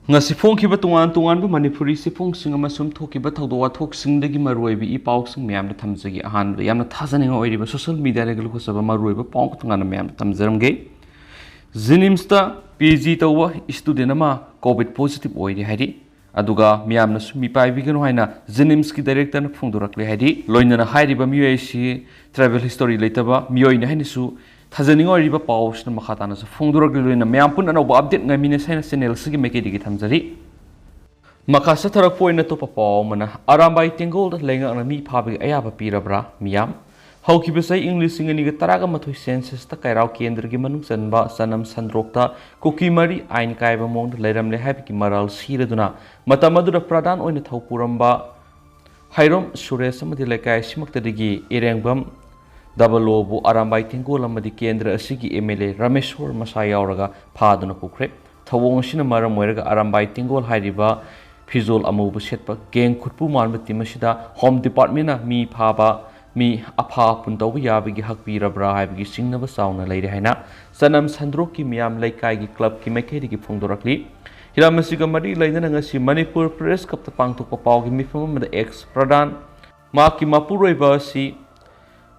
ngasi phongkiba tungan manipuri sifongsinga masum thokiba thawdo wathoksingi maroibi I pausing miyamna thamjagi ahan yamna thajaninga oiriba social media regal kusaba maroiba pong tungana miyamna thamjaramge JNIMS ta PG tawa student ama COVID positive oiri hairi aduga miyamna su mipaibiganu haina JNIMS ki director na phongdorakle hairi loinana hairiba miyoi travel history leitaba miyoi na haini su Thajaning oiriba paus na makhatana sa phongdorak loina miyam pun anau update ngamine saina channel sigi meke digi thamjari makasa tharak point na to papaw mana arambai tengol lenga na mi phabi ayaba pirabra miyam haukiba sai english singani ga taraga mathoi census ta kairau kendra gi manung sanba sanam sandrokta kokimari ain kaiba mong leiramle habi ki maral siraduna matamadura pradan oina thawpuramba hairom suresh amadi lekai simakta digi erengbam Dabalobu arambai tingol amadi kendra asigi MLA Rameshwar Masai yauraga phaduna pukre thawong sina maram moiraga arambai tingol hairiba phizol amubu setpa geng khutpu manba timasida home department na mi phaba mi apha puntau yabigi hakpi rabra haibigi singnaba sauna leire haina sanam sandrok ki miyam laikai gi club ki mekedi gi phongdorakli hiramasiga mari lainana ngasi Manipur press cup ta pangthokpa pawgi mifam da ex pradan ma ki mapuroiba si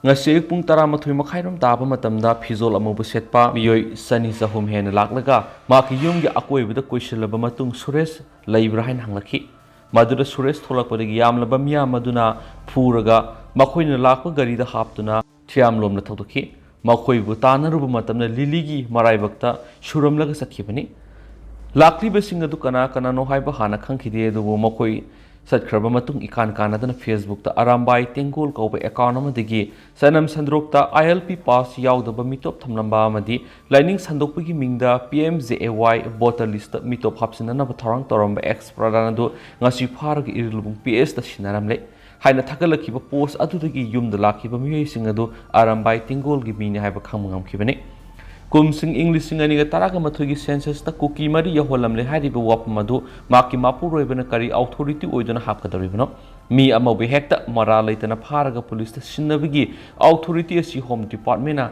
ngasi pung tara mathoi makhairam taba matamda phizol amubu setpa miyoi sani sahum hena laklaga maki yumgi akoibada koisilaba matung suresh laibra hain hanglakhi madura suresh tholakpadagi yamlaba miya maduna phuraga makhoina lakpa gari da haptuna thiamlomna thawdokhi makhoibu tanaruba matamna liligi maraibakta suramlaga sathibani lakliba singadu kana no haiba hana khangkhide dubu makhoi Satkraba matung ikan kanadana Facebook ta arambai tengol kauba account amadagi sanam sandrokta ILP pass yaudaba mitop thamlamba amadi lining sandokpagi mingda PMJAY voter list mitop hapsinana batharang toramba ex pradana do ngasi pharag irilubung PS ta sinaramle haina thakalakiba post adudagi yumda lakiba miyoi singadu arambai tengol gi mini haiba khangmangam khibani Kumsing English singani ga taraga mathugi census ta cookie mari yaholamle hariba wap madu maki mapu roibana kari authority oidana hapkadoribano mi amabi hekta mara leitana pharaga police ta sinnabigi authority asi home department na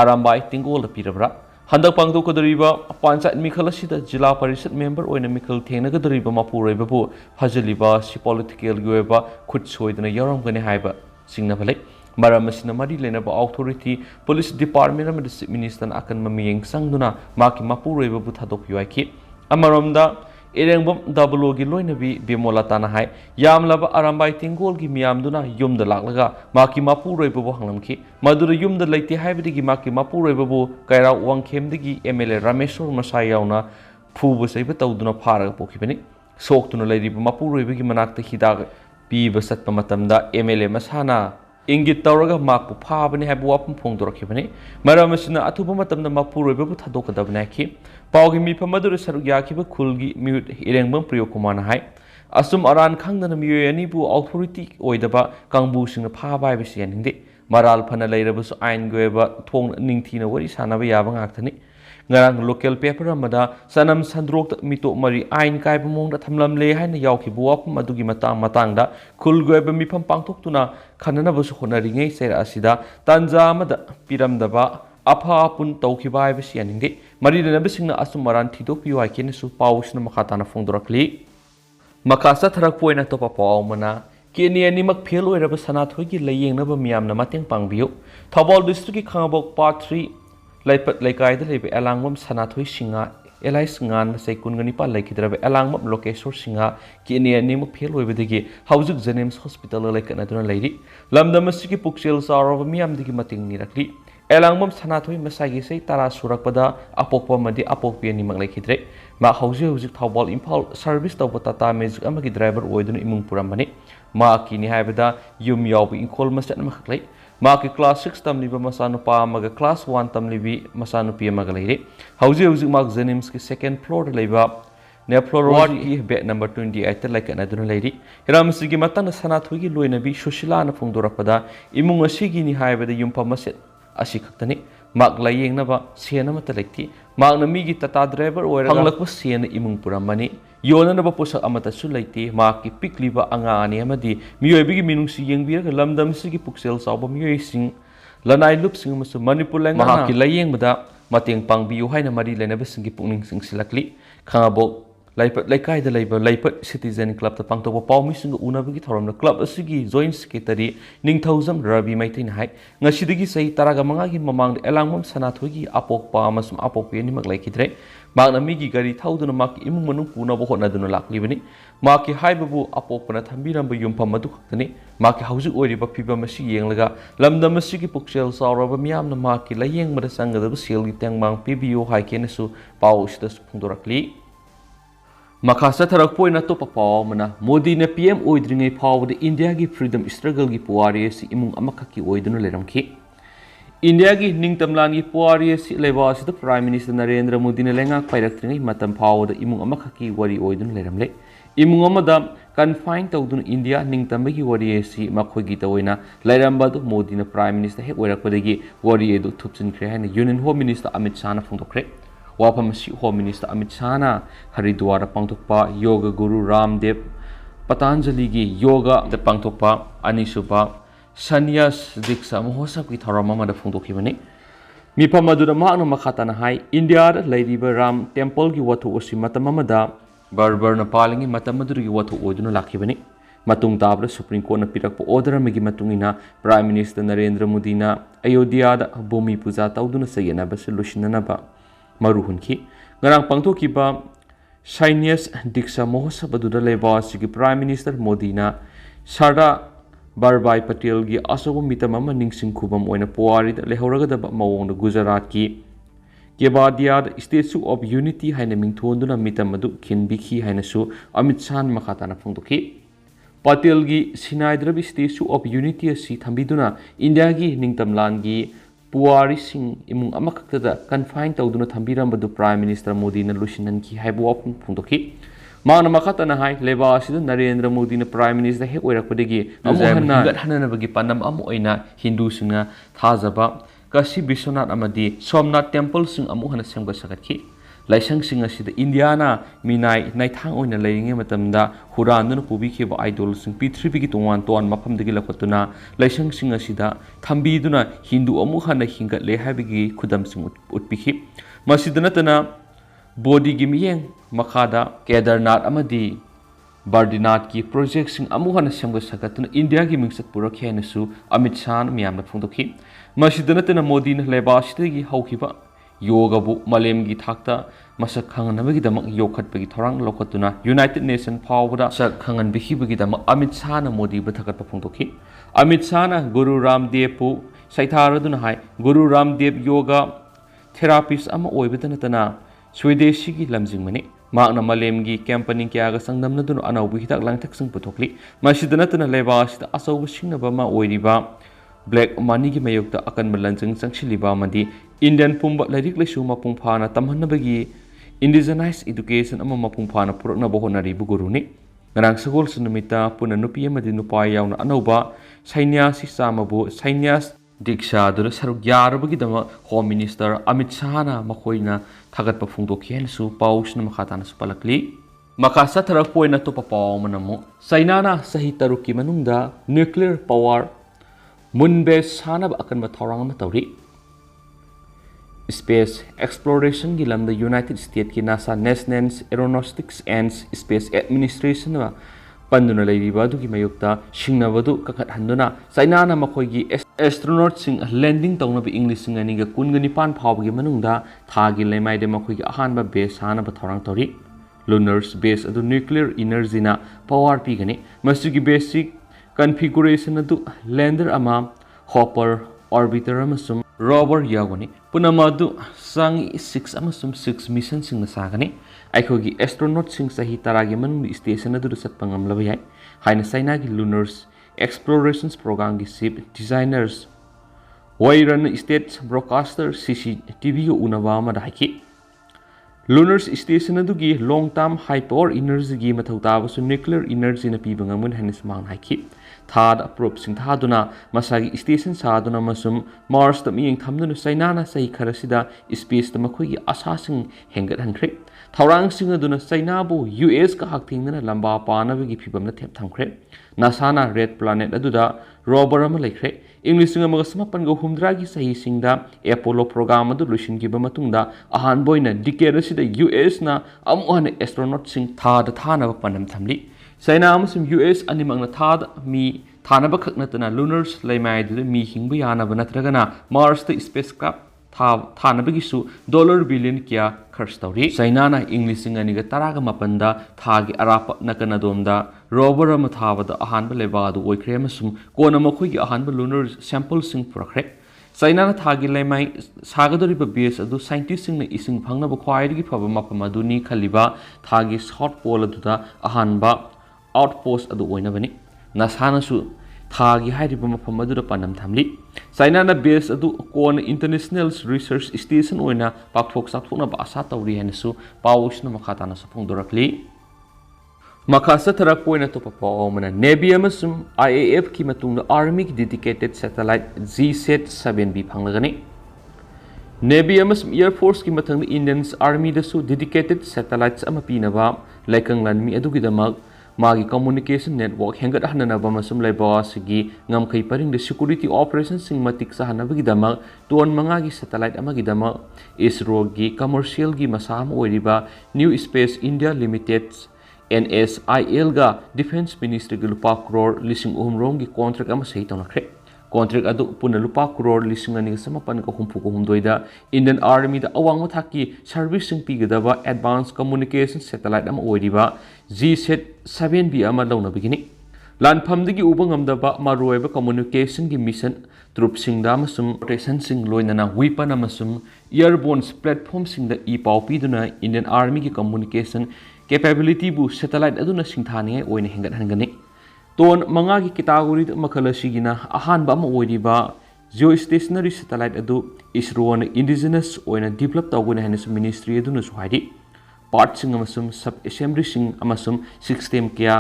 arambai tingol pirabra handak pangdo kadoriba panchayat mikhal asida jila parishad member oina mikhal thengna kadoriba mapu roiba bu hajaliba si political goeba khut soidana yaramgane haiba singna bhalai Maramasina mari lenaba authority police department amada chief minister akan mamiyeng sangduna maki mapuroiba buthadok yuaiki amaromda erengbam dablo gi loinabi bemola tana hai yamlaba arambai tingol gi miyamduna yumda laklaga maki mapuroiba bu hanglamki madura yumda leite haibidigi maki mapuroiba bu kaira wangkhemdigi MLA Rameshwar Masai yauna phubu saiba tawduna pharaga pokhibani soktuna leiriba mapuroiba gi manakta hidag piba satpa matamda MLA masana Ingit tauraga makpu phabani haibu wapum phongdorakhibani maramasina athuba matamda mapuroiba bu thadokadabna khi pawgi mifam adura saruk yakhiba khulgi mute irengbam priyo kumana hai asum aran khangdana miyoi ani bu authority oidaba kangbu singna phaba hai bisi yaningde maral phana leirabasu ain goeba thong ningthina wari sanaba yaba ngakthani ngarang local paper amada sanam sandrok mito mari ain kai bamongda thamlamle haina yawki buwapum adugi matangda khulgoeba mifam pangthoktuna khanana basu honari sera asida tanja amada piramdaba apha apun tawkhiba hai bisi yaningde mari denabisingna asumaran thidok piwai kenesu pawusna makhatana phongdorakli makasa tharak poina topa pawmana Kenya nimak fail oiraba sanathoi layengna miyamna mateng pangbiyo Thobal district ki khangabok part 3 Laipat laikai da lebe elangmam sanathoi singa elai singan sai kungani pa laikidraba elangmam lokeshor singa Kenya nimak fail oibadagi haujuk JNIMS hospital laikana duna lairi lamdam asigi puksel sarava miyamdigi mating nirakli elangmam sanathoi masagi sai tara surakpada apokpa madi apokpi nimak laikidre ma haujuk Thobal Imphal service tawba tata magic amagi driver oiduna imung puramani ma kini haibada yum yawbi inkol masat maklai Maki class 6 tamliba masanupa amaga class 1 tamlibi masanupi amaga leire hauji mak JNIMS ki second floor leiba ne floor ward ki bed number 28 like anaduna leiri hiramsi gi matana sanathui gi loinabi sushila na phongdorapada imung asigi ni haibada yumpa maset asi khaktani mak layeng ba sena mata lekti mak na mi gi tata driver oira hanglakpa sena imung puramani yona na ba posak amata su leiti mak ki pikliba anga ani amadi miyoibi gi minungsi yengbira lamdam sigi puksel sawba miyoi sing lanai lup sing masu manipur lenga mak ki layeng bada mateng pangbiu haina mari lena ba singi pungning sing silakli khangabok Laipat Laikai the Labor, Laipat Citizen Club, the Pangto Pau missing Unabiki Thorum, the club Asigi, Joint Secretary, Ning Thousand, Rabi Maitin High, Nashidigi say Taragamangaki Mamang, Elangum Sanatugi, Apok Pamasum Apok Animak like it. Magna Migi Gari Taudun Mak Imunu Puna Bohonaduna Lak Livini, Maki Haibabu Apokana Tambiran Buyum Pamadukani, Maki House Oriba Piba Mashi Yangaga, Lamda Masiki Puxel Sauraba Miyamna Maki, Layang Madasanga, the Sil Tangmang, PBO High Kenesu, Paush the Pundurakli. Makasa Tarakpo na to Papamana, Modi na PM oidring a power the India gi freedom struggle gi puari si imung amakaki oidun leramki. India gi ning tamlan gi puari si leba si the Prime Minister Narendra Modi na lenga pairakting matam power the imung amakaki wari oidun leramle. Imung amadam confined taudun India ning tambagi wari si makogi tawina leramba do Modi na Prime Minister he warakpadagi wari edu thupsin kre Union Home Minister Amit Shah na phongtokre. Wapamasi Home Minister Amit Shah Haridwar Pangtokpa Yoga Guru Ramdev Patanjali gi Yoga the Pangtokpa Anisupa Sanyas Diksha Mohosap ki Tharamama the Phongtokibani Mipamadu the Magna Makhatana High India Lady Ram Temple gi Watu Osi Matamamada Barbar na Palingi Matamadu gi Watu Oduna Lakibani Matung Tabra Supreme Court na Pirakpo Order Migi Matungina Prime Minister Narendra Modi na Ayodhya Bhumi Puja Tauduna Sayana Baselushinanaba Maruhunki, Garang Pangtokiba, Shinias Diksha Mohosabadura Leba, Sigi Prime Minister Modina, Sarda Barbai Patel gi Asobo Mitamama Ningsing Kubam when a poarid Lehoraga the Mawong the Gujarat ki, Kebadia, Statue of Unity Haineming Tonduna Mitamadu, Kinbiki Hainesu, Amitsan Makatana Pangtoki, Patel gi Sinaidrabi Statue of Unity si Tambiduna, India gi Ningtamlangi. Puari Singh imung amakakada confined tauduna thambiram badu Prime Minister Modi na Lushinan ki haibu opun phungtoki Mana Makata na hai leba asidu Narendra Modi na Prime Minister he oirakpadagi amuhanna hingathanana bagi panam amu oina Hindu singa thazaba kasi Biswanath amadi Somnath Temple sing amuhana semga sakatki Laisang sing asida Indiana minai naithang oina leiringe matamda huranduna pubikhiba idol sing P3 tongwan ton mafamdagi lakotuna laisang sing asida thambiduna Hindu amuhana hingatle habigi khudam sing utpikhi masidana tana body gi miyeng makhada Kedarnath amadi Bardinath ki project sing amuhana semga sakatuna India gi mingsat purakhe nasu Amit Shah miyamna phungdokhi masidana tana Modi na leba asitagi haukiba Yoga bu malem gi thakta masak khangan bagi damak yokhat bagi thorang lokatuna United Nation Power sak khangan bihi bagi damak Amit Shah na Modi ba thakat pa phongtokhi Amit Shah na Guru Ramdev pu saitharaduna hai Guru Ramdev yoga therapist ama oibadana tana Swadeshi gi lamjing mani magna malem gi campaigning kya ga sangdamna dun anaubu hitak langthak sing puthokli masidana tana leba sida asaw singna ba ma oiriba Black money ki mayokta akan melanjang sangshiliba madi Indian pumba ladik lesu mapung phana tamhanna bagi indigenized education ama mapung phana purakna bohonari bu guruni ngarang sagol sunumita puna nupi amadi nupa yauna anauba sainyasi samabu sainyas diksha dura saruk yarabagi dama Home Minister Amit Shah na makoina thagat pa phungdokhi su paus na makhatana su palakli makasa tharak poina to papaw manamu sainana sahi taruki manungda nuclear power Munbes Hanab akan mathaurang matawri Space Exploration gilam the United States ki NASA National Aeronautics and Space Administration wa panduna leiba du ki mayukta singnabadu kakat handuna sainana makoi gi astronaut sing landing tawna bi English sing ani ga kungani pan phaw gi manungda tha gi lemai de makoi gi ahan ba base hana ba thorang tawri Lunar's base adu nuclear energy na power pi gani masugi basic configuration adu lander ama hopper orbiter amasum rover yagoni punamadu sang 6 amasum 6 mission sing na sagani aikogi astronaut sing sahi taragi manung station adu sat pangam labay haina saina gi lunars explorations program gi ship designers oire state broadcaster CCTV unawa ma daiki Lunars station adu gi long term high power energy gi mathauta basu nuclear energy na pibanga mun hanis mang haiki thad approve sing thaduna masagi station saduna masum Mars ta miyeng thamduna sainana sai kharasida space ta makhoi gi asa sing hengat hankhre thaurang sing aduna saina bu US ka hakthingna lamba pana gi phibam na thep thangkhre NASA na red planet aduda rover ama laikhre ꯏꯪ 1980ꯒ ꯆꯍꯤꯁꯤꯡꯗ Apollo programme ꯑꯗꯨ ꯂꯣꯏꯁꯤꯟꯈꯤꯕ ꯃꯇꯨꯡꯗ ꯑꯍꯥꯟꯕ ꯑꯣꯏꯅ ꯗꯤꯀꯦꯗ ꯑꯁꯤꯗ ꯌꯨꯑꯦꯁꯅ ꯑꯃꯨꯛ ꯍꯟꯅ ꯑꯦꯁꯇ꯭ꯔꯣꯅꯣꯠꯁꯤꯡ ꯊꯥꯗ ꯊꯥꯅꯕ ꯄꯥꯟꯗꯝ ꯊꯝꯂꯤ ꯆꯥꯏꯅꯥ ꯑꯃꯁꯨꯡ ꯌꯨꯑꯦꯁ ꯑꯅꯤꯃꯛꯅ ꯊꯥꯗ ꯃꯤ ꯊꯥꯅꯕ ꯈꯛ ꯅꯠꯇꯅ ꯂꯨꯅꯔꯁ ꯂꯩꯃꯥꯏꯗꯨꯗ ꯃꯤ ꯍꯤꯡꯕ ꯌꯥꯅꯕ ꯅꯠꯇ꯭ꯔꯒꯅ ꯃꯥꯔꯁꯇ ꯁ꯭ꯄꯦꯁ ꯀ꯭ꯔꯥꯐ ꯊꯥꯅꯕꯒꯤꯁꯨ $1 ꯕꯤꯂꯤꯌꯟ ꯀꯌꯥ ꯈꯔꯆ ꯇꯧꯔꯤ ꯆꯥꯏꯅꯥꯅ ꯏꯪ 2018ꯗ ꯊꯥꯒꯤ ꯑꯔꯥꯞꯄ ꯅꯥꯀꯟ ꯑꯗꯣꯝꯗ ꯔꯣꯕꯔ ꯑꯃ ꯊꯥꯕꯗ ꯑꯍꯥꯟꯕ ꯂꯩꯕꯥꯛ ꯑꯗꯨ ꯑꯣꯏꯈ꯭ꯔꯦ ꯑꯃꯁꯨꯡ ꯀꯣꯟꯅ ꯃꯈꯣꯏꯒꯤ ꯑꯍꯥꯟꯕ ꯂꯨꯅꯔ ꯁꯦꯝꯄꯜꯁꯤꯡ ꯄꯨꯔꯛꯈ꯭रे ꯆꯥꯏꯅꯥꯅ ꯊꯥꯒꯤ ꯂꯩꯃꯥꯏ ꯁꯥꯒꯗꯧꯔꯤꯕ ꯕꯦꯁ ꯑꯗꯨ ꯁꯥꯏꯟꯇꯤꯁꯁꯤꯡꯅ ꯏꯁꯤꯡ ꯐꯪꯅꯕ ꯈ꯭ꯋꯥꯏꯗꯒꯤ ꯐꯕ ꯃꯐꯝ ꯑꯗꯨꯅꯤ ꯈꯜꯂꯤꯕ ꯊꯥꯒꯤ ꯁꯥꯎꯠ ꯄꯣꯜ ꯑꯗꯨꯗ ꯑꯍꯥꯟꯕ ꯑꯥꯎꯠꯄꯣꯁꯠ ꯑꯗꯨ ꯑꯣꯏꯅꯕꯅꯤ ꯅꯥꯁꯥꯅꯁꯨ ꯊꯥꯒꯤ ꯍꯥꯏꯔꯤꯕ ꯃꯐꯝ ꯑꯗꯨꯗ ꯄꯥꯟꯗꯝ ꯊꯝꯂꯤ ꯆꯥꯏꯅꯥꯅ ꯕꯦꯁ ꯑꯗꯨ ꯀꯣꯟꯅ ꯏꯟꯇꯔꯅꯦꯁꯅꯦꯜ ꯔꯤꯁꯔꯆ ꯁ꯭ꯇꯦꯁꯟ ꯑꯣꯏꯅ ꯄꯥꯛꯊꯣꯛ ꯆꯥꯎꯊꯣꯛꯅꯕ ꯑꯁꯥ ꯇꯧꯔꯤ ꯍꯥꯏꯅꯁꯨ ꯄꯥꯎ ꯑꯁꯤꯅ ꯃꯈꯥ ꯇꯥꯅꯁꯨ ꯐꯣꯡꯗꯣꯔꯛꯂꯤ ꯃꯈꯥ ꯆꯠꯊꯔꯛꯄ ꯑꯣꯏꯅ ꯑꯇꯣꯞꯄ ꯄꯥꯎ ꯑꯃꯅ ꯅꯦꯚꯤ ꯑꯃꯁꯨꯡ IAFꯀꯤ ꯃꯇꯨꯡꯗ ꯑꯥꯔꯃꯤꯒꯤ ꯗꯦꯗꯤꯀꯦꯇꯦꯗ ꯁꯦꯇꯦꯂꯥꯏꯠ GSAT-7B ꯐꯪꯂꯒꯅꯤ ꯅꯦꯚꯤ ꯑꯃꯁꯨꯡ ꯏꯌꯔ ꯐꯣꯔꯁꯀꯤ ꯃꯊꯪꯗ ꯏꯟꯗꯤꯌꯟ ꯑꯥꯔꯃꯤꯗꯁꯨ ꯗꯦꯗꯤꯀꯦꯇꯦꯗ ꯁꯦꯇꯦꯂꯥꯏꯠꯁ ꯑꯃ ꯄꯤꯅꯕ ꯂꯩꯀꯪ ꯂꯥꯟꯃꯤ ꯑꯗꯨꯒꯤꯗꯃꯛ ꯃꯥꯒꯤ ꯀꯝꯃꯨꯅꯤꯀꯦꯁꯟ ꯅꯦꯠꯋꯥꯔꯛ ꯍꯦꯟꯒꯠꯍꯟꯅꯕ ꯑꯃꯁꯨꯡ ꯂꯩꯕꯥꯛ ꯑꯁꯤꯒꯤ ꯉꯝꯈꯩ ꯄꯔꯤꯡꯗ ꯁꯦꯀ꯭ꯌꯨꯔꯤꯇꯤ ꯑꯣꯄꯔꯦꯁꯟꯁꯤꯡ ꯃꯇꯤꯛ ꯆꯥꯍꯟꯅꯕꯒꯤꯗꯃꯛ ꯇꯣꯟ 5ꯒꯤ ꯁꯦꯇꯦꯂꯥꯏꯠ ꯑꯃꯒꯤꯗꯃꯛ ꯏꯁꯔꯣꯒꯤ ꯀꯃꯔꯁꯤꯌꯦꯜꯒꯤ ꯃꯁꯥ ꯑꯃ ꯑꯣꯏꯔꯤꯕ ꯅ꯭ꯌꯨ ꯁ꯭ꯄꯦꯁ ꯏꯟꯗꯤꯌꯥ ꯂꯤꯃꯤꯇꯦꯗ NSILꯒ ꯗꯤꯐꯦꯟꯁ ꯃꯤꯅꯤꯁꯇ꯭रीꯒꯤ ꯂꯨꯄꯥ ꯀ꯭ꯔꯣꯔ 3,000 ꯔꯣꯝꯒꯤ ꯀꯣꯟꯇ꯭ꯔꯦꯛ ꯑꯃ ꯁꯍꯤ ꯇꯧꯅꯈ꯭रे ꯀꯣꯟꯇ꯭ꯔꯦꯛ ꯑꯗꯨ ꯄꯨꯟꯅ ꯂꯨꯄꯥ ꯀ꯭ꯔꯣꯔ 2,969ꯗ ꯏꯟꯗꯤꯌꯟ ꯑꯥꯔꯃꯤꯗ ꯑꯋꯥꯡꯕ ꯊꯥꯛꯀꯤ ꯁꯔꯚꯤꯁꯁꯤꯡ ꯄꯤꯒꯗꯕ ꯑꯦꯗꯚꯥꯟꯁ ꯀꯝꯃꯨꯅꯤꯀꯦꯁꯟ ꯁꯦꯇꯦꯂꯥꯏꯠ ꯑꯃ ꯑꯣꯏꯔꯤꯕ GSAT-7B ꯑꯃ ꯂꯧꯅꯕꯒꯤꯅꯤ ꯂꯥꯟꯐꯝꯗꯒꯤ ꯎꯕ ꯉꯝꯗꯕ ꯃꯔꯨꯑꯣꯏꯕ ꯀꯝꯃꯨꯅꯤꯀꯦꯁꯟꯒꯤ ꯃꯤꯁꯟ ꯇ꯭ꯔꯨꯞꯁꯤꯡꯗ ꯑꯃꯁꯨꯡ ꯔꯣꯇꯦꯁꯟꯁꯤꯡ ꯂꯣꯏꯅꯅ ꯋꯤꯄꯟ ꯑꯃꯁꯨꯡ ꯏꯌꯔꯕꯣꯟ ꯄ꯭ꯂꯦꯠꯐꯣꯝꯁꯤꯡꯗ ꯄꯥꯎ ꯄꯤꯗꯨꯅ ꯏꯟꯗꯤꯌꯟ ꯑꯥꯔꯃꯤꯒꯤ ꯀꯝꯃꯨꯅꯤꯀꯦꯁꯟ ꯀꯦꯄꯦꯕꯤꯂꯤꯇꯤꯕꯨ ꯁꯦꯇꯦꯂꯥꯏꯠ ꯑꯗꯨꯅ ꯁꯤꯡꯊꯥꯅꯤꯡꯉꯥꯏ ꯑꯣꯏꯅ ꯍꯦꯟꯒꯠꯍꯟꯒꯅꯤ ꯇꯣꯟ 5ꯒꯤ ꯀꯦꯇꯥꯒꯣꯔꯤꯗ ꯃꯈꯜ ꯑꯁꯤꯒꯤꯅ ꯑꯍꯥꯟꯕ ꯑꯃ ꯑꯣꯏꯔꯤꯕ ꯖꯤꯑꯣ ꯁ꯭ꯇꯦꯁꯅꯔꯤ ꯁꯦꯇꯦꯂꯥꯏꯠ ꯑꯗꯨ ꯏꯁꯔꯣꯅ ꯏꯟꯗꯤꯖꯤꯅꯁ ꯑꯣꯏꯅ ꯗꯤꯕꯦꯂꯞ ꯇꯧꯒꯅꯤ ꯍꯥꯏꯅꯁꯨ ꯃꯤꯅꯤꯁꯇ꯭ꯔꯤ ꯑꯗꯨꯅꯁꯨ ꯍꯥꯏꯔꯤ ꯄꯥꯔꯠꯁꯤꯡ ꯑꯃꯁꯨꯡ ꯁꯕ ꯑꯦꯁꯦꯝꯕ꯭ꯂꯤꯁꯤꯡ ꯑꯃꯁꯨꯡ ꯁꯤꯁꯇꯦꯝ ꯀꯌꯥ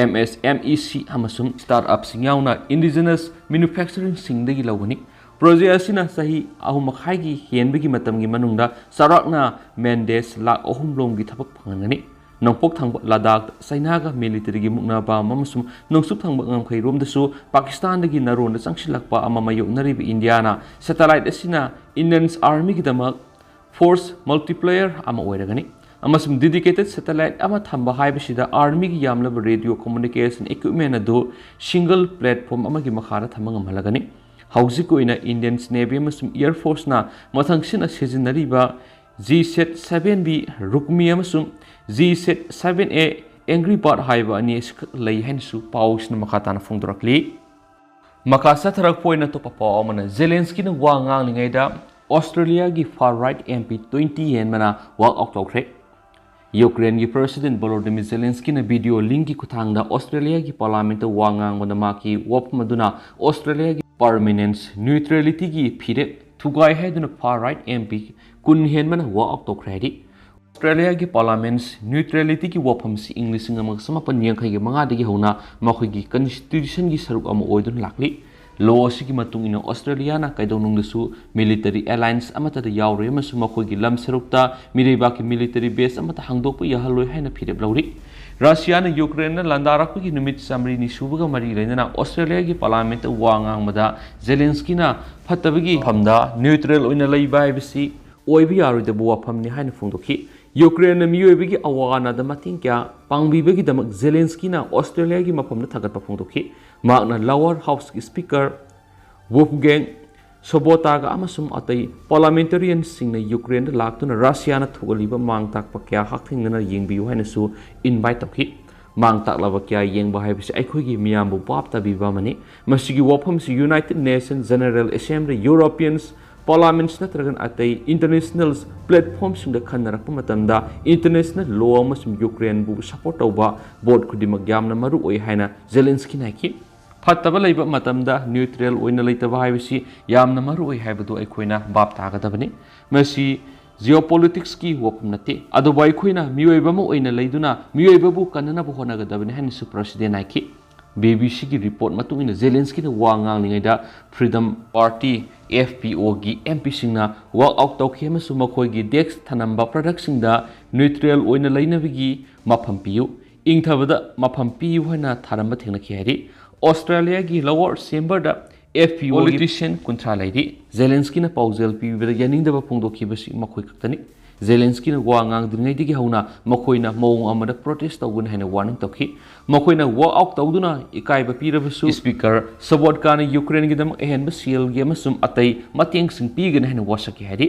MSMEC ꯑꯃꯁꯨꯡ ꯁ꯭ꯇꯥꯔꯠꯑꯞꯁꯤꯡ ꯌꯥꯎꯅ ꯏꯟꯗꯤꯖꯤꯅꯁ ꯃꯦꯅꯨꯐꯦꯛꯆꯔꯤꯡꯁꯤꯡꯗꯒꯤ ꯂꯧꯒꯅꯤ ꯄ꯭ꯔꯣꯖꯦꯛ ꯑꯁꯤꯅ ꯆꯍꯤ 3.5ꯒꯤ ꯍꯦꯟꯕꯒꯤ ꯃꯇꯝꯒꯤ ꯃꯅꯨꯡꯗ ꯆꯥꯎꯔꯥꯛꯅ ꯃꯦꯟꯗꯦꯁ 3 ꯂꯣꯝꯒꯤ ꯊꯕꯛ ꯐꯪꯍꯟꯒꯅꯤ ꯅꯣꯡꯄꯣꯛ ꯊꯪꯕ ꯂꯗꯥꯈꯇ ꯆꯥꯏꯅꯥꯒ ꯃꯤꯂꯤꯇꯔꯤꯒꯤ ꯃꯨꯛꯅꯕ ꯑꯃꯁꯨꯡ ꯅꯣꯡꯆꯨꯞ ꯊꯪꯕ ꯉꯝꯈꯩꯔꯣꯝꯗꯁꯨ ꯄꯥꯀꯤꯁꯇꯥꯟꯗꯒꯤ ꯅꯔꯣꯟꯗ ꯆꯪꯁꯤꯜꯂꯛꯄ ꯑꯃ ꯃꯥꯌꯣꯛꯅꯔꯤꯕ ꯏꯟꯗꯤꯌꯥꯅ ꯁꯦꯇꯦꯂꯥꯏꯠ ꯑꯁꯤꯅ ꯏꯟꯗꯤꯌꯟ ꯑꯥꯔꯃꯤꯒꯤꯗꯃꯛ ꯐꯣꯔꯁ ꯃꯜꯇꯤꯄ꯭ꯂꯥꯌꯔ ꯑꯃ ꯑꯣꯏꯔꯒꯅꯤ ꯑꯃꯁꯨꯡ ꯗꯦꯗꯤꯀꯦꯇꯦꯗ ꯁꯦꯇꯦꯂꯥꯏꯠ ꯑꯃ ꯊꯝꯕ ꯍꯥꯏꯕꯁꯤꯗ ꯑꯥꯔꯃꯤꯒꯤ ꯌꯥꯝꯂꯕ ꯔꯦꯗꯤꯑꯣ ꯀꯝꯃꯨꯅꯤꯀꯦꯁꯟ ꯏꯀ꯭ꯋꯤꯞꯃꯦꯟ ꯑꯗꯨ ꯁꯤꯡꯒꯜ ꯄ꯭ꯂꯦꯠꯐꯣꯝ ꯑꯃꯒꯤ ꯃꯈꯥꯗ ꯊꯝꯕ ꯉꯝꯍꯜꯂꯒꯅꯤ ꯍꯧꯖꯤꯛ ꯑꯣꯏꯅ ꯏꯟꯗꯤꯌꯟ ꯅꯦꯚꯤ ꯑꯃꯁꯨꯡ ꯏꯌꯔ ꯐꯣꯔꯁꯅ ꯃꯊꯪꯁꯤꯅ ꯁꯤꯖꯤꯟꯅꯔꯤꯕ GSAT-7B ꯔꯨꯛꯃꯤ ꯑꯃꯁꯨꯡ GSAT-7A ꯑꯦꯡꯒ꯭ꯔꯤ ꯕꯥꯔꯗ ꯍꯥꯏꯕ ꯑꯅꯤ ꯑꯁꯤꯈꯛ ꯂꯩ ꯍꯥꯏꯅꯁꯨ ꯄꯥꯎꯁꯤꯅ ꯃꯈꯥ ꯇꯥꯅ ꯐꯣꯡꯗꯣꯔꯛꯂꯤ ꯃꯈꯥ ꯆꯠꯊꯔꯛꯄ ꯑꯣꯏꯅ ꯑꯇꯣꯞꯄ ꯄꯥꯎ ꯑꯃꯅ ꯖꯦꯂꯦꯟꯁꯀꯤꯅ ꯋꯥ ꯉꯥꯡꯂꯤꯉꯩꯗ ꯑꯣꯁꯇ꯭ꯔꯦꯂꯤꯌꯥꯒꯤ ꯐꯥꯔ ꯔꯥꯏꯠ MP 20 ꯍꯦꯟꯕꯅ ꯋꯥꯛ ꯑꯥꯎꯠ ꯇꯧꯈ꯭रे ꯌꯨꯀ꯭ꯔꯦꯟꯒꯤ ꯄ꯭ꯔꯦꯁꯤꯗꯦꯟꯠ ꯚꯣꯂꯣꯗꯤꯃꯤꯔ ꯖꯦꯂꯦꯟꯁꯀꯤꯅ ꯚꯤꯗꯤꯑꯣ ꯂꯤꯡꯛꯀꯤ ꯈꯨꯠꯊꯥꯡꯗ ꯑꯣꯁꯇ꯭ꯔꯦꯂꯤꯌꯥꯒꯤ ꯄꯥꯔꯂꯤꯌꯥꯃꯦꯟꯠꯇ ꯋꯥ ꯉꯥꯡꯕꯗ ꯃꯍꯥꯛꯀꯤ ꯋꯥꯐꯝ ꯑꯗꯨꯅ ꯑꯣꯁꯇ꯭ꯔꯦꯂꯤꯌꯥꯒꯤ ꯄꯔꯃꯦꯅꯦꯟꯁ ꯅ꯭ꯌꯨꯇ꯭ꯔꯦꯂꯤꯇꯤꯒꯤ ꯐꯤꯔꯦꯞ ꯊꯨꯒꯥꯏ ꯍꯥꯏꯗꯨꯅ ꯐꯥꯔ ꯔꯥꯏꯠ MP 10 ꯍꯦꯟꯕꯅ ꯋꯥꯛ ꯑꯥꯎꯠ ꯇꯧꯈ꯭रे ꯍꯥꯏꯔꯤ ꯑꯣꯁꯇ꯭ꯔꯦꯂꯤꯌꯥꯒꯤ ꯄꯥꯔꯂꯤꯌꯥꯃꯦꯟꯠ ꯅ꯭ꯌꯨꯇ꯭ꯔꯦꯂꯤꯇꯤꯒꯤ ꯋꯥꯐꯝꯁꯤ ꯏꯪ 1885ꯗꯒꯤ ꯍꯧꯅ ꯃꯈꯣꯏꯒꯤ ꯀꯟꯁꯇꯤꯇ꯭ꯌꯨꯁꯟꯒꯤ ꯁꯔꯨꯛ ꯑꯃ ꯑꯣꯏꯗꯨꯅ ꯂꯥꯛꯂꯤ ꯂꯣ ꯑꯁꯤꯒꯤ ꯃꯇꯨꯡ ꯏꯟꯅ ꯑꯣꯁꯇ꯭ꯔꯦꯂꯤꯌꯥꯅ ꯀꯩꯗꯧꯅꯨꯡꯗꯁꯨ ꯃꯤꯂꯤꯇꯔꯤ ꯑꯦꯂꯥꯏꯟꯁ ꯑꯃꯠꯇꯗ ꯌꯥꯎꯔꯣꯏ ꯑꯃꯁꯨꯡ ꯃꯈꯣꯏꯒꯤ ꯂꯝ ꯁꯔꯨꯛꯇ ꯃꯤꯔꯩꯕꯥꯛꯀꯤ ꯃꯤꯂꯤꯇꯔꯤ ꯕꯦꯁ ꯑꯃꯠꯇ ꯍꯥꯡꯗꯣꯛꯄ ꯌꯥꯍꯜꯂꯣꯏ ꯍꯥꯏꯅ ꯐꯤꯔꯦꯞ ꯂꯧꯔꯤ ꯔꯁꯤꯌꯥꯅ ꯌꯨꯀ꯭ꯔꯦꯟꯅ ꯂꯥꯟꯗꯥꯔꯛꯄꯒꯤ ꯅꯨꯃꯤꯠ 100ꯅꯤ ꯁꯨꯕꯒ ꯃꯔꯤ ꯂꯩꯅꯅ ꯑꯣꯁꯇ꯭ꯔꯦꯂꯤꯌꯥꯒꯤ ꯄꯥꯔꯂꯤꯌꯥꯃꯦꯟꯠꯇ ꯋꯥ ꯉꯥꯡꯕꯗ ꯖꯦꯂꯦꯟꯁꯀꯤꯅ ꯐꯠꯇꯕꯒꯤ ꯋꯥꯐꯝꯗ ꯅ꯭ꯌꯨꯇ꯭ꯔꯦꯜ ꯑꯣꯏꯅ ꯂꯩꯕ ꯍꯥꯏꯕꯁꯤ ꯑꯣꯏꯕ ꯌꯥꯔꯣꯏꯗꯕ ꯋꯥꯐꯝꯅꯤ ꯍꯥꯏꯅ ꯐꯣꯡꯗꯣꯛꯈꯤ ꯌꯨꯀ꯭ꯔꯦꯟꯅ ꯃꯤꯑꯣꯏꯕꯒꯤ ꯑꯋꯥ ꯑꯅꯥꯗ ꯃꯇꯦꯡ ꯀꯌꯥ ꯄꯥꯡꯕꯤꯕꯒꯤꯗꯃꯛ ꯖꯦꯂꯦꯟꯁꯀꯤꯅ ꯑꯣꯁꯇ꯭ꯔꯦꯂꯤꯌꯥꯒꯤ ꯃꯐꯝꯗ ꯊꯥꯒꯠꯄ ꯐꯣꯡꯗꯣꯛꯈꯤ ꯃꯍꯥꯛꯅ ꯂꯋꯔ ꯍꯥꯎꯁꯀꯤ ꯁ꯭ꯄꯤꯀꯔ ꯋꯨꯜꯐꯒꯦꯡ ꯁꯣꯕꯣꯇꯥꯒ ꯑꯃꯁꯨꯡ ꯑꯇꯩ ꯄꯥꯔꯂꯤꯌꯥꯃꯦꯟꯇꯔꯤꯌꯟꯁꯤꯡꯅ ꯌꯨꯀ꯭ꯔꯦꯟꯗ ꯂꯥꯛꯇꯨꯅ ꯔꯁꯤꯌꯥꯅ ꯊꯣꯛꯍꯜꯂꯤꯕ ꯃꯥꯡ ꯇꯥꯛꯄ ꯀꯌꯥ ꯍꯛꯊꯦꯡꯅꯅ ꯌꯦꯡꯕꯤꯌꯨ ꯍꯥꯏꯅꯁꯨ ꯏꯟꯚꯥꯏꯠ ꯇꯧꯈꯤ ꯃꯥꯡ ꯇꯥꯛꯂꯕ ꯀꯌꯥ ꯌꯦꯡꯕ ꯍꯥꯏꯕꯁꯤ ꯑꯩꯈꯣꯏꯒꯤ ꯃꯤꯌꯥꯝꯕꯨ ꯚꯥꯞ ꯇꯥꯕꯤꯕ ꯑꯃꯅꯤ ꯃꯁꯤꯒꯤ ꯋꯥꯐꯝꯁꯤ ꯌꯨꯅꯥꯏꯇꯦꯗ ꯅꯦꯁꯟ ꯖꯦꯅꯔꯦꯜ ꯑꯦꯁꯦꯝꯕ꯭ꯂꯤ ꯌꯨꯔꯣꯄꯤꯌꯟꯁ ꯄꯥꯔꯂꯤꯌꯥꯃꯦꯟꯠꯁ ꯅꯠꯇ꯭ꯔꯒ ꯑꯇꯩ ꯏꯟꯇꯔꯅꯦꯁꯅꯦꯜ ꯄ꯭ꯂꯦꯠꯐꯣꯝꯁꯤꯡꯗ ꯈꯟꯅꯔꯛꯄ ꯃꯇꯝꯗ ꯏꯟꯇꯔꯅꯦꯁꯅꯦꯜ ꯂꯣ ꯑꯃꯁꯨꯡ ꯌꯨꯀ꯭ꯔꯦꯟꯕꯨ ꯁꯄꯣꯔꯠ ꯇꯧꯕ ꯕꯣꯠ ꯈꯨꯗꯤꯡꯃꯛ ꯌꯥꯝꯅ ꯃꯔꯨꯑꯣꯏ ꯍꯥꯏꯅ ꯖꯦꯂꯦꯟꯁꯀꯤꯅ ꯍꯥꯏꯈꯤ ꯐꯠꯇꯕ ꯂꯩꯕ ꯃꯇꯝꯗ ꯅ꯭ꯌꯨꯇ꯭ꯔꯦꯜ ꯑꯣꯏꯅ ꯂꯩꯇꯕ ꯍꯥꯏꯕꯁꯤ ꯌꯥꯝꯅ ꯃꯔꯨꯑꯣꯏ ꯍꯥꯏꯕꯗꯨ ꯑꯩꯈꯣꯏꯅ ꯚꯥꯞ ꯇꯥꯒꯗꯕꯅꯤ ꯃꯁꯤ ꯖꯤꯑꯣꯄꯣꯂꯤꯇꯤꯛꯁꯀꯤ ꯋꯥꯐꯝ ꯅꯠꯇꯦ ꯑꯗꯨꯕꯨ ꯑꯩꯈꯣꯏꯅ ꯃꯤꯑꯣꯏꯕ ꯑꯃ ꯑꯣꯏꯅ ꯂꯩꯗꯨꯅ ꯃꯤꯑꯣꯏꯕꯕꯨ ꯀꯟꯅꯅꯕ ꯍꯣꯠꯅꯒꯗꯕꯅꯤ ꯍꯥꯏꯅꯁꯨ ꯄ꯭ꯔꯦꯁꯤꯗꯦꯟꯠ ꯍꯥꯏꯈꯤ BBCꯒꯤ ꯔꯤꯄꯣꯔꯠ ꯃꯇꯨꯡ ꯏꯟꯅ ꯖꯦꯂꯦꯟꯁꯀꯤꯅ ꯋꯥ ꯉꯥꯡꯂꯤꯉꯩꯗ ꯐ꯭रीडम ꯄꯥꯔꯇꯤ FPOꯒꯤ MPꯁꯤꯡꯅ ꯋꯥꯛ ꯑꯥꯎꯠ ꯇꯧꯈꯤ ꯑꯃꯁꯨꯡ ꯃꯈꯣꯏꯒꯤ ꯗꯦꯛꯁ ꯊꯅꯝꯕ ꯄ꯭ꯔꯗꯛꯁꯤꯡꯗ ꯅ꯭ꯌꯨꯇ꯭ꯔꯦꯜ ꯑꯣꯏꯅ ꯂꯩꯅꯕꯒꯤ ꯃꯐꯝ ꯄꯤꯌꯨ ꯏꯪꯊꯕꯗ ꯃꯐꯝ ꯄꯤꯌꯨ ꯍꯥꯏꯅ ꯊꯥꯔꯝꯕ ꯊꯦꯡꯅꯈꯤ ꯍꯥꯏꯔꯤ ꯑꯣꯁꯇ꯭ꯔꯦꯂꯤꯌꯥꯒꯤ lower ꯆꯦꯝꯕꯔꯗ FPO politician kuntra lairi Zelensky na paujel pibida yaningdaba phongdokhibasi makhoi kaktani Zelensky na wa ngangdringai digi hauna makhoina mawung amada protest tawgun haina warning tawki makhoina walk out tawduna ikaiba pirabasu speaker Savodka na Ukraine gidam ehenba seal gi amasum atai mateng sing pigana haina wasaki hari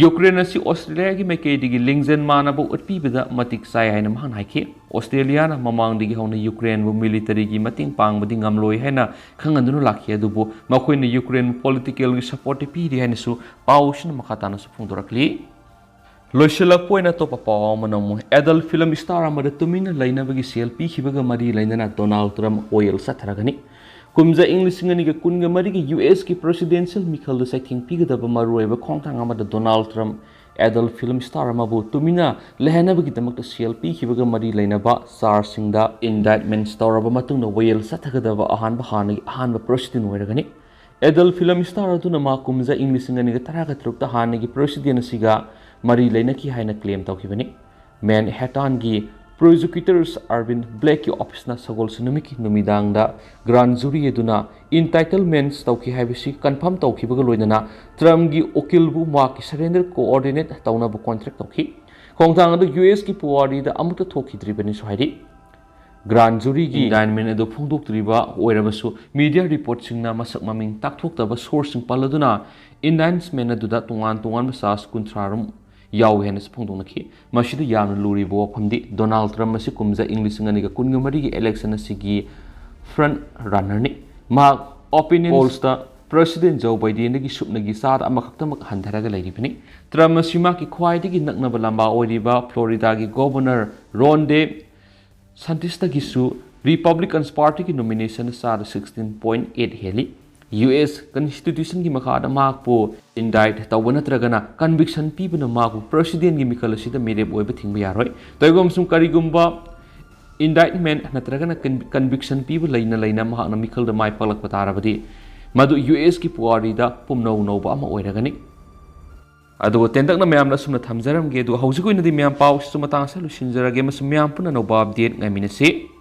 Ukraine asi Australia gi mekedigi lingzen manabo utpibida matik sai haina mahan haiki Australia na mamang digi hauna Ukraine bu military gi mating pangbadi ngamloi haina khangandunu lakhi adubu makhoina Ukraine political gi support piri haina su paushin makhatana su phongdorakli Loiselak poina topa paw manamu adult film star amada tumina lainabagi sel pikhibaga mari lainana Donald Trump oil satharagani kumza English ngani ga kunga mari gi US ki presidential mikhal sai thing pigadaba marueba khongthang amada Donald Trump adult film star amabu tumina lehanabagi damakta sel pikhibaga mari lainaba sar singda indictment storaba matungna oil sathagadaba ahanba president oiragani adult film star aduna ma kumza English ngani ga taraga trukta hanagi president siga Mari Lainaki haina claim tawkibani Manhattan gi prosecutors Arvin Blake ki office na sagol sunumiki numidang da grand jury eduna entitlements tawki haibisi confirm tawkibaga loinana Trump gi okil bu ma ki surrender coordinate tawna bu contract tawki khongthang adu US ki puari da amuta thokidribani sohari grand jury gi indictment edo phongdoktriba oirabasu media report singna masak maming takthokta source sing paladuna indictment edu da tungan masas kuntrarum yaw hena phongdong nakhi masida yamna luri bo phamdi Donald Trump masi kumza English ngani ga kunga mari gi election asigi front runner ni ma opinion polls ta president Joe Biden gi supna gi sad amakhaktamak handharaga lairibani Trump masi ma ki khwai digi nakna balamba oiriba Florida gi governor Ron DeSantis ta gisu Republicans party ki nomination sad 16.8 heli US Constitution ki makhada makpo indict tawna tragana conviction pibna makpo president gi mikal sida mereb oiba thingba yaroi toigom sum karigumba indictment natragana conviction pibu laina mahana mikal da mai palak patarabadi madu US ki puari da pumno no ba ma oiragani adu tendak na mayam na sumna thamjaram ge du haujigoina di mayam pau sumatang sa lusinjarage masum mayam puna no ba update ngaminase